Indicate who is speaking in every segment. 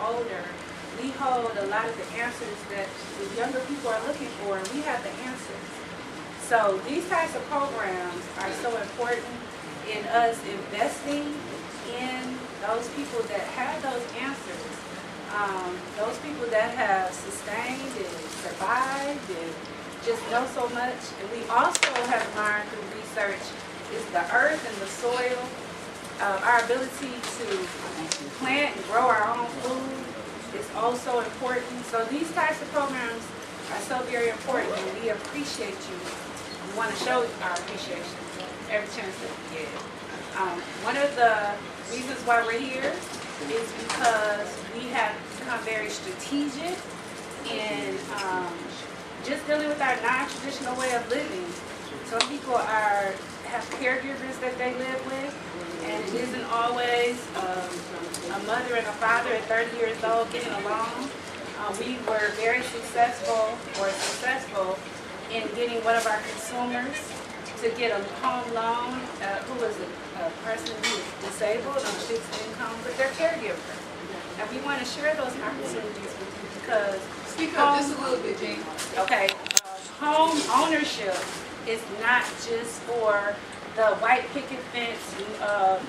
Speaker 1: older, we hold a lot of the answers that the younger people are looking for, and we have the answers. So these types of programs are so important in us investing in those people that have those answers, those people that have sustained and survived and just know so much. And we also have learned through research is the earth and the soil, our ability to plant and grow our own food is also important. So these types of programs are so very important, and we appreciate you. We want to show our appreciation every chance that we get. One of the reasons why we're here is because we have become very strategic in just dealing with our non-traditional way of living. Some people have caregivers that they live with, and it isn't always a mother and a father at 30 years old getting along. We were very successful in getting one of our consumers to get a home loan who was a person who is disabled on fixed income with their caregiver. And we want to share those opportunities with you because...
Speaker 2: Speak up just a little bit, Jean.
Speaker 1: Okay. Home ownership is not just for the white picket fence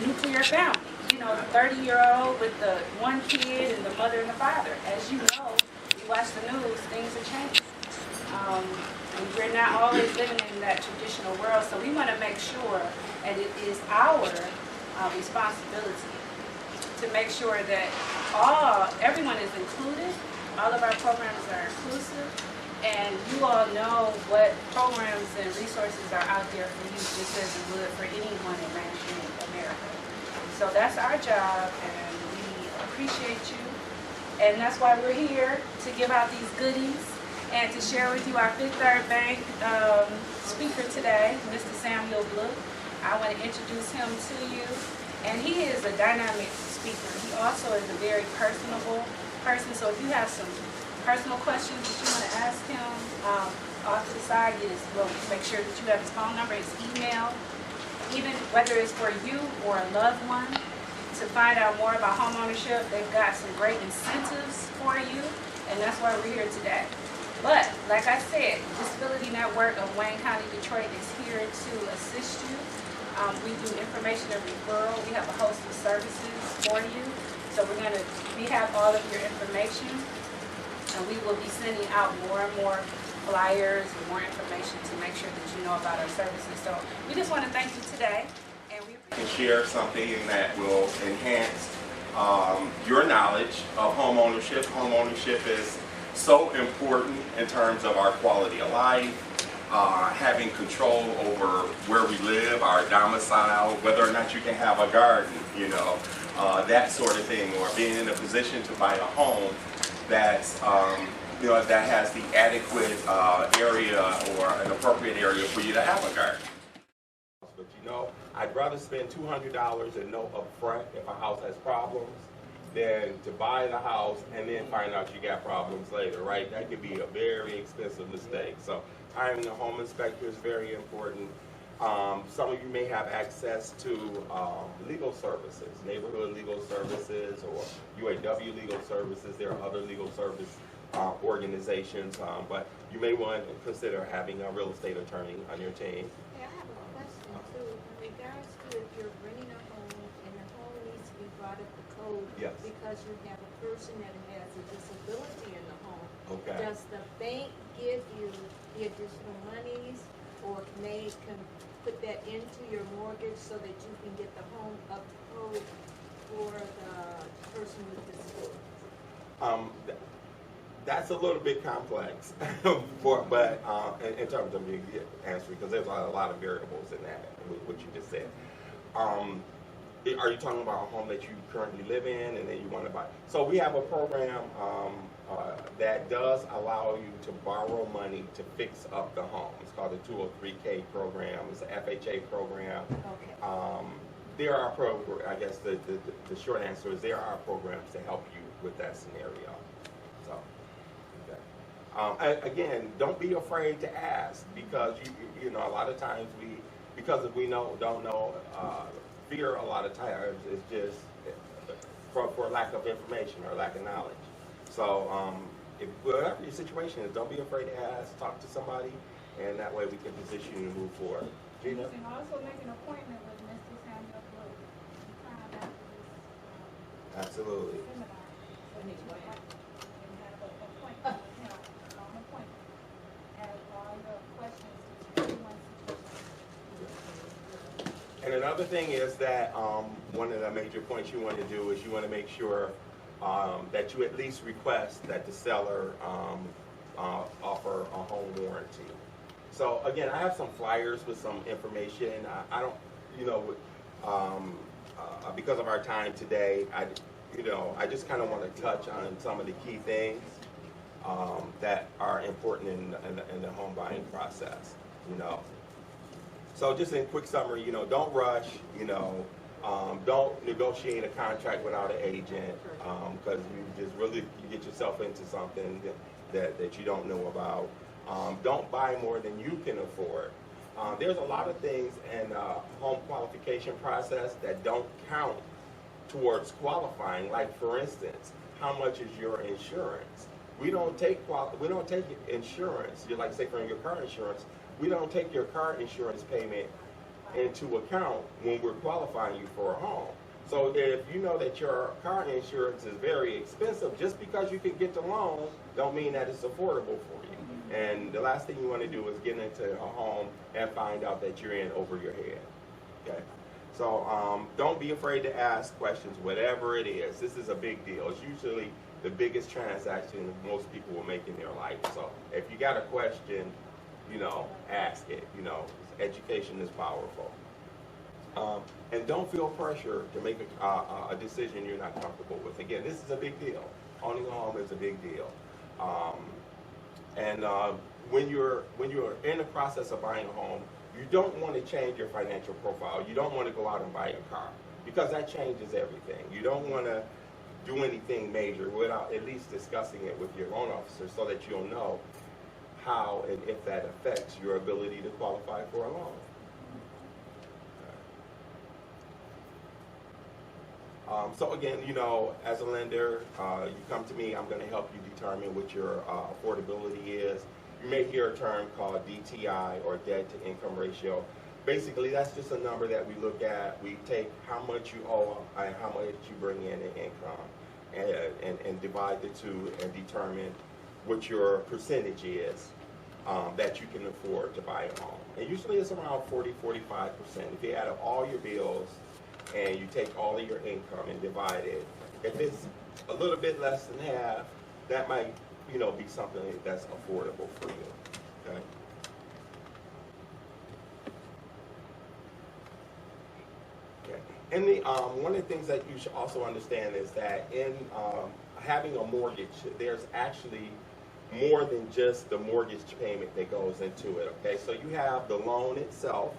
Speaker 1: nuclear family. You know, the 30-year-old with the one kid and the mother and the father. As you know, you watch the news, things are changing. And we're not always living in that traditional world, so we want to make sure that it is our responsibility to make sure that everyone is included. All of our programs are inclusive, and you all know what programs and resources are out there for you, just as it would for anyone in America. So that's our job, and we appreciate you, and that's why we're here to give out these goodies and to share with you our Fifth Third Bank speaker today, Mr. Samuel Blue. I want to introduce him to you, and he is a dynamic speaker. He also is a very personable person, so if you have some personal questions that you want to ask him, off to the side, we'll make sure that you have his phone number, his email, even whether it's for you or a loved one. To find out more about homeownership, they've got some great incentives for you, and that's why we're here today. But, like I said, Disability Network of Wayne County, Detroit is here to assist you. We do information and referral. We have a host of services for you. So we have all of your information, and we will be sending out more and more flyers and more information to make sure that you know about our services. So we just want to thank you today. And we
Speaker 3: can share something that will enhance your knowledge of home ownership. Home ownership is so important in terms of our quality of life, having control over where we live, our domicile, whether or not you can have a garden, you know, that sort of thing, or being in a position to buy a home that's, you know, that has the adequate area or an appropriate area for you to have a garden. But you know, I'd rather spend $200 and know upfront if a house has problems than to buy the house and then find out you got problems later, right? That could be a very expensive mistake. So hiring a home inspector is very important. Some of you may have access to legal services, neighborhood legal services, or UAW legal services. There are other legal service organizations, but you may want to consider having a real estate attorney on your team.
Speaker 4: Hey, I have a question too. In regards to if you're renting a home and the home needs to be brought up to code,
Speaker 3: yes, because
Speaker 4: you have a person that has a disability in the home,
Speaker 3: okay,
Speaker 4: does the bank give you the additional monies, or can put that into your mortgage so that you can get the home up to code for the person with disabilities?
Speaker 3: That's a little bit complex, but in terms of the answer, because there's a lot of variables in that, what you just said. Are you talking about a home that you currently live in and then you want to buy? So we have a program that does allow you to borrow money to fix up the home. It's called the 203K program. It's an FHA program.
Speaker 4: Okay.
Speaker 3: There are programs, I guess the short answer is there are programs to help you with that scenario. So, okay. Again, don't be afraid to ask, because you know, a lot of times because we don't know, fear a lot of times is just
Speaker 5: for lack of information or lack of knowledge. So if whatever your situation is, don't be afraid to ask, talk to somebody, and that way we can position you to move forward. Gina?
Speaker 6: You can also make an appointment with Mr. Samuel Blue. Time after this
Speaker 5: Absolutely.
Speaker 6: seminar. So you can have an appointment with him, on appointment. And all your questions to everyone's situation.
Speaker 5: And another thing is that one of the major points you want to do is you want to make sure that you at least request that the seller offer a home warranty. So again, I have some flyers with some information. I don't, because of our time today, I just kind of want to touch on some of the key things that are important in the home buying process. So just in quick summary, don't rush. Don't negotiate a contract without an agent because you get yourself into something that you don't know about. Don't buy more than you can afford. There's a lot of things in home qualification process that don't count towards qualifying. Like for instance, how much is your insurance? We don't take insurance. Like say from your car insurance, we don't take your car insurance payment into account when we're qualifying you for a home. So if you know that your car insurance is very expensive, just because you can get the loan, don't mean that it's affordable for you. And the last thing you want to do is get into a home and find out that you're in over your head. Okay. So don't be afraid to ask questions, whatever it is. This is a big deal. It's usually the biggest transaction most people will make in their life. So if you got a question, ask it. Education is powerful. And don't feel pressure to make a decision you're not comfortable with. Again, this is a big deal. Owning a home is a big deal. And when you're in the process of buying a home, you don't want to change your financial profile. You don't want to go out and buy a car because that changes everything. You don't want to do anything major without at least discussing it with your loan officer so that you'll know how and if that affects your ability to qualify for a loan. So again, as a lender, you come to me, I'm going to help you determine what your affordability is. You may hear a term called DTI, or debt to income ratio. Basically, that's just a number that we look at. We take how much you owe and how much you bring in income and divide the two and determine what your percentage is that you can afford to buy a home. And usually it's around 40-45%. If you add up all your bills and you take all of your income and divide it, if it's a little bit less than half, that might be something that's affordable for you. Okay. Okay. And one of the things that you should also understand is that in having a mortgage, there's actually more than just the mortgage payment that goes into it. Okay, so you have the loan itself,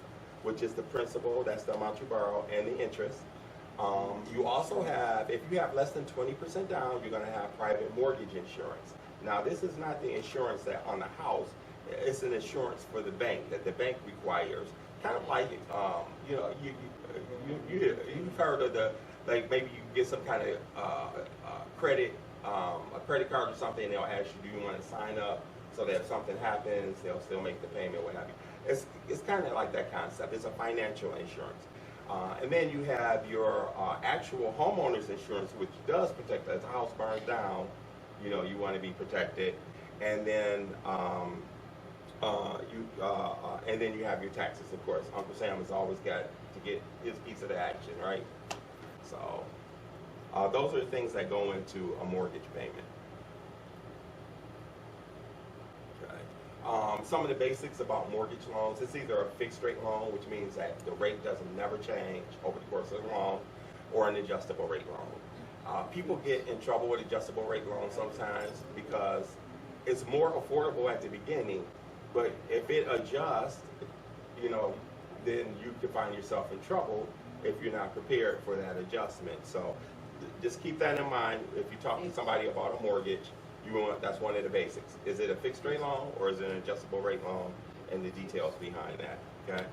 Speaker 5: which is the principal, that's the amount you borrow, and the interest. You also have, if you have less than 20% down, you're going to have private mortgage insurance. Now, this is not the insurance that on the house. It's an insurance for the bank that the bank requires. Kind of like, you've heard of like maybe you get some kind of credit, a credit card or something, and they'll ask you, do you want to sign up so that if something happens, they'll still make the payment, what have you. It's kind of like that concept. It's a financial insurance. And then you have your actual homeowner's insurance, which does protect as the house burns down. You want to be protected. And then you have your taxes, of course. Uncle Sam has always got to get his piece of the action, right? So those are the things that go into a mortgage payment. Some of the basics about mortgage loans, it's either a fixed rate loan, which means that the rate doesn't never change over the course of the loan, or an adjustable rate loan. People get in trouble with adjustable rate loans sometimes because it's more affordable at the beginning, but if it adjusts, then you can find yourself in trouble if you're not prepared for that adjustment. So just keep that in mind if you talk to somebody about a mortgage. That's one of the basics. Is it a fixed rate loan or is it an adjustable rate loan, and the details behind that, okay?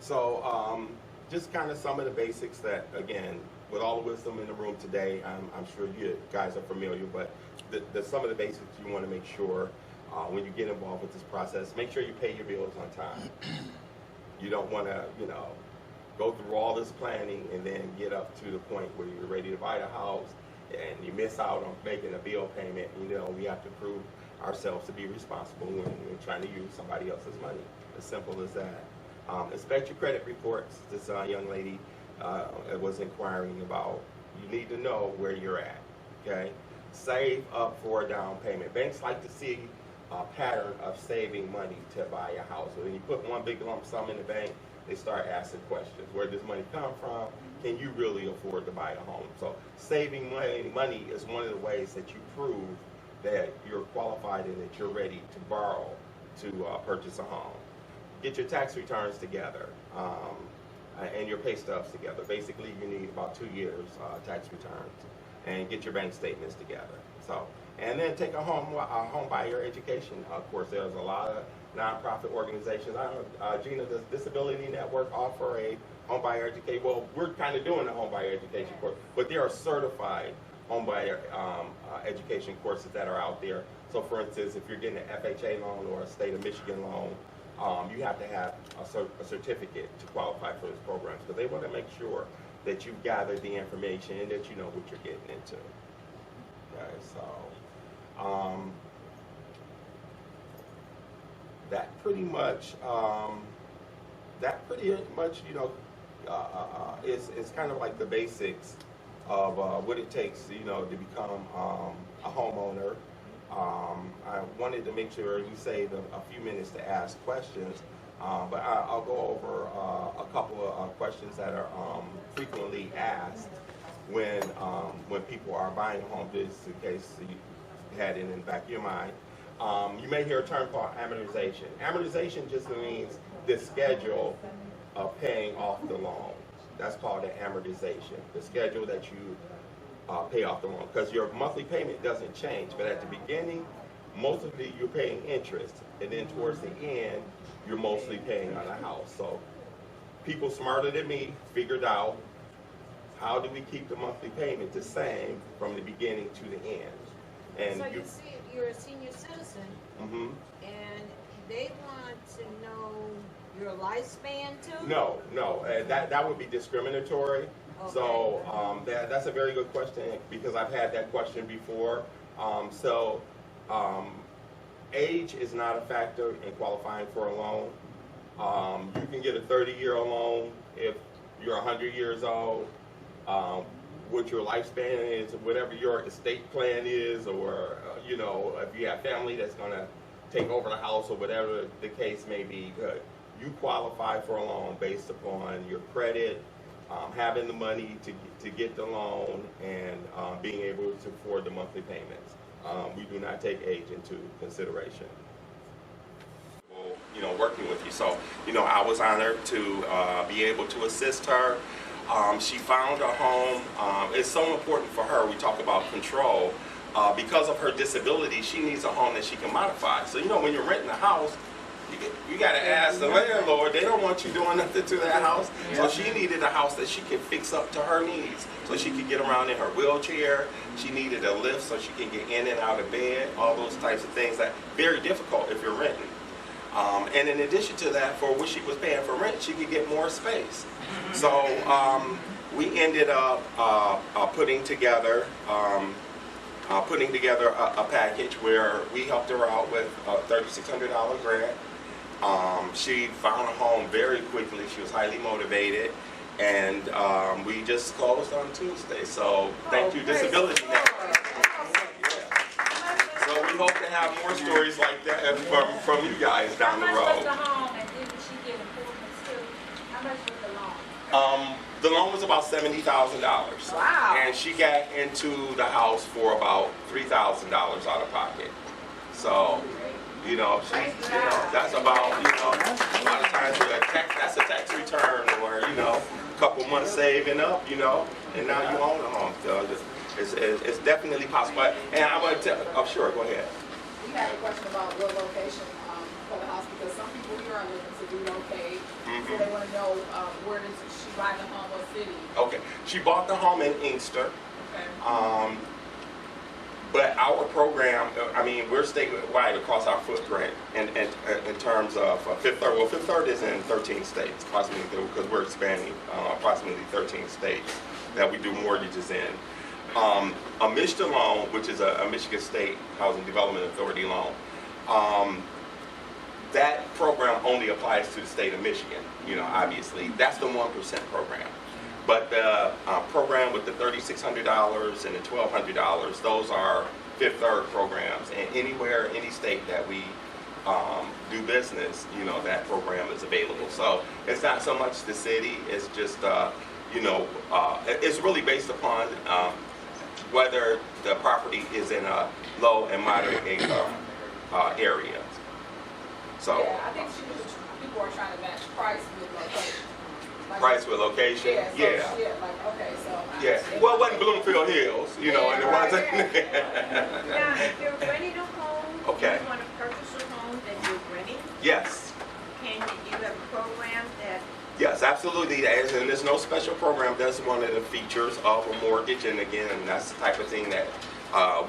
Speaker 5: So just kind of some of the basics that, again, with all the wisdom in the room today, I'm sure you guys are familiar, but some of the basics you want to make sure when you get involved with this process, make sure you pay your bills on time. You don't want to, go through all this planning and then get up to the point where you're ready to buy the house and you miss out on making a bill payment. We have to prove ourselves to be responsible when we're trying to use somebody else's money. As simple as that. Inspect your credit reports. This young lady was inquiring about. You need to know where you're at. Okay, save up for a down payment. Banks like to see a pattern of saving money to buy a house. So when you put one big lump sum in the bank, they start asking questions. Where does money come from? Can you really afford to buy a home? So saving money is one of the ways that you prove that you're qualified and that you're ready to borrow to purchase a home. Get your tax returns together and your pay stubs together. Basically, you need about 2 years tax returns, and get your bank statements together. So, and then take a home buyer education course. There's a lot of nonprofit organizations. Gina, does Disability Network offer a home buyer education? Well, we're kind of doing a home buyer education course, but there are certified home buyer education courses that are out there. So, for instance, if you're getting an FHA loan or a state of Michigan loan, you have to have a certificate to qualify for those programs, because they want to make sure that you've gathered the information and that you know what you're getting into. Okay, so that pretty much is kind of like the basics of what it takes, to become a homeowner. I wanted to make sure you save a few minutes to ask questions, but I'll go over a couple of questions that are frequently asked when people are buying a home, just in case you had it in the back of your mind. You may hear a term called amortization. Amortization just means the schedule of paying off the loan. That's called an amortization, the schedule that you pay off the loan, because your monthly payment doesn't change, but at the beginning, most of it you're paying interest, and then towards the end, you're mostly paying on the house. So people smarter than me figured out, how do we keep the monthly payment the same from the beginning to the end? And
Speaker 4: so you see, you're a senior citizen, and they want to know your lifespan too?
Speaker 5: No, that would be discriminatory. Okay. So that's a very good question, because I've had that question before. Age is not a factor in qualifying for a loan. You can get a 30-year loan if you're 100 years old. What your lifespan is, whatever your estate plan is, or if you have family that's going to take over the house, or whatever the case may be, you qualify for a loan based upon your credit, having the money to get the loan, and being able to afford the monthly payments. We do not take age into consideration. Working with you. So, I was honored to be able to assist her. She found a home. It's so important for her. We talk about control. Because of her disability, she needs a home that she can modify. So, when you're renting a house, you got to ask the landlord. They don't want you doing nothing to that house. So she needed a house that she could fix up to her needs, so she could get around in her wheelchair. She needed a lift so she can get in and out of bed, all those types of things that are very difficult if you're renting. And in addition to that, for what she was paying for rent, she could get more space. So we ended up putting together a package where we helped her out with a $3,600 grant. She found a home very quickly. She was highly motivated, and we just closed on Tuesday. So thank you, Disability Network. So we hope to have more stories like that from you guys down the road.
Speaker 1: How much was the home, and did she get improvements too? How much was the loan?
Speaker 5: The loan was about $70,000.
Speaker 1: Wow.
Speaker 5: And she got into the house for about $3,000 out of pocket. So, that's about, a lot of times that's a tax return, or, a couple months saving up, and now you own a home. So it's definitely possible. And I want to tell, sure, go ahead.
Speaker 2: We had a question about what location for the house, because some people here are looking to relocate, So they want to know where does she buy the home, what city?
Speaker 5: Okay, she bought the home in Inkster.
Speaker 2: Okay.
Speaker 5: But our program, I mean, we're statewide across our footprint in terms of Fifth Third. Well, Fifth Third is in 13 states, approximately, because we're expanding approximately 13 states that we do mortgages in. A Michigan loan, which is a Michigan State Housing Development Authority loan, that program only applies to the state of Michigan. You know, obviously, that's the 1% program. But the program with the $3,600 and the $1,200, those are Fifth Third programs. And anywhere, any state that we do business, you know, that program is available. So it's not so much the city, it's just, you know, it's really based upon whether the property is in a low and moderate income area. So
Speaker 2: Yeah, I think people are trying to match price with location. Like,
Speaker 5: price with location,
Speaker 2: yeah. So,
Speaker 5: yeah.
Speaker 2: like, okay, so.
Speaker 5: Yeah, well, it wasn't Bloomfield Hills, you know, and it wasn't.
Speaker 4: Now, if you're renting a home,
Speaker 5: Okay.
Speaker 4: you want to purchase a home that you're renting,
Speaker 5: Yes,
Speaker 4: can you have a program that,
Speaker 5: yes, absolutely. And there's no special program. That's one of the features of a mortgage. And again, that's the type of thing that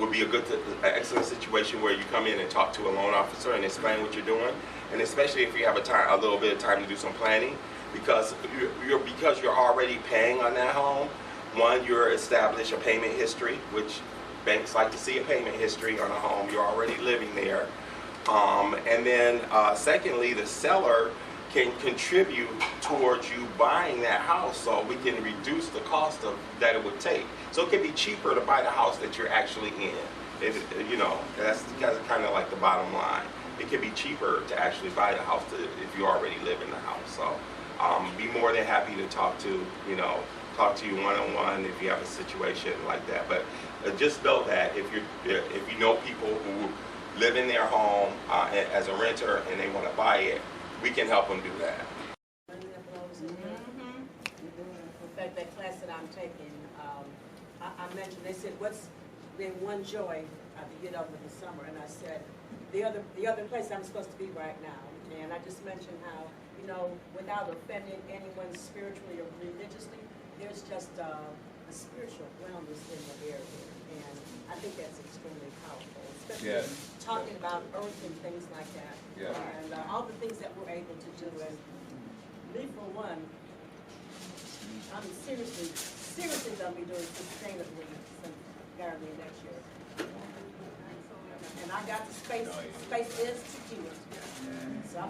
Speaker 5: would be an excellent situation where you come in and talk to a loan officer and explain what you're doing. And especially if you have a little bit of time to do some planning, because you're already paying on that home. One, you're establish a payment history, which banks like to see a payment history on a home. You're already living there. And then secondly, the seller can contribute towards you buying that house, so we can reduce the cost of that it would take. So it can be cheaper to buy the house that you're actually in. You know, that's kind of like the bottom line. It can be cheaper to actually buy the house if you already live in the house. So be more than happy to talk to you one-on-one if you have a situation like that. But just know that if you know people who live in their home as a renter and they want to buy it, we can help them do that.
Speaker 7: In fact, that class that I'm taking, I mentioned, they said, what's their one joy to get over the summer? And I said, the other place I'm supposed to be right now. And I just mentioned how, you know, without offending anyone spiritually or religiously, there's just a spiritual wellness in the area. And I think that's extremely powerful, especially talking about earth and things like that.
Speaker 8: Yeah.
Speaker 7: And all the things that we're able to do. And me, for one, I'm seriously going to be doing sustainably some gardening next year. And I got the space. Space is to do it. So I'm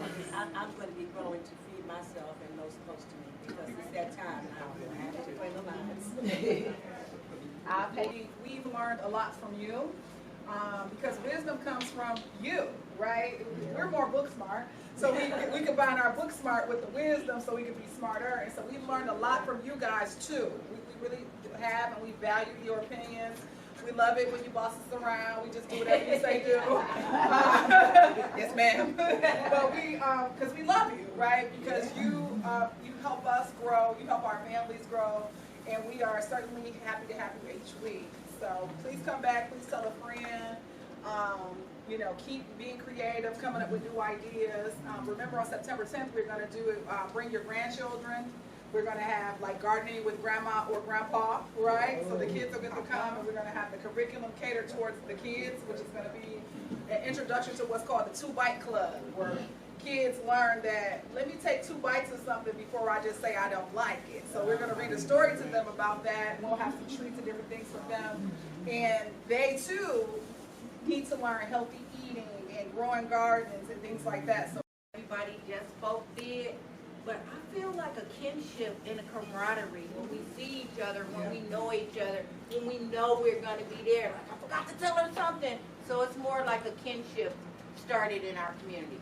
Speaker 7: going to be growing to feed myself and those close to me, because it's that time now. I have to play the lines.
Speaker 2: We've learned a lot from you, because wisdom comes from you, right? We're more book smart, so we combine our book smart with the wisdom so we can be smarter. And so we've learned a lot from you guys too. We really have, and we value your opinions. We love it when you boss us around. We just do whatever you say do. Yes, ma'am. But because we love you, right? Because you help us grow, you help our families grow, and we are certainly happy to have you each week. So please come back. Please tell a friend. You know, keep being creative, coming up with new ideas. Remember, on September 10th, we're going to do bring your grandchildren. We're going to have like gardening with grandma or grandpa, right? So the kids will get to come, and we're going to have the curriculum catered towards the kids, which is going to be an introduction to what's called the 2-Bite Club, where kids learn that, let me take 2 bites of something before I just say I don't like it. So we're going to read a story to them about that. We'll have some treats and different things for them. And they too need to learn healthy eating and growing gardens and things like that. So
Speaker 4: everybody just spoke big, but I feel like a kinship and a camaraderie when we see each other, when we know each other, when we know we're going to be there. Like, I forgot to tell her something. So it's more like a kinship started in our community.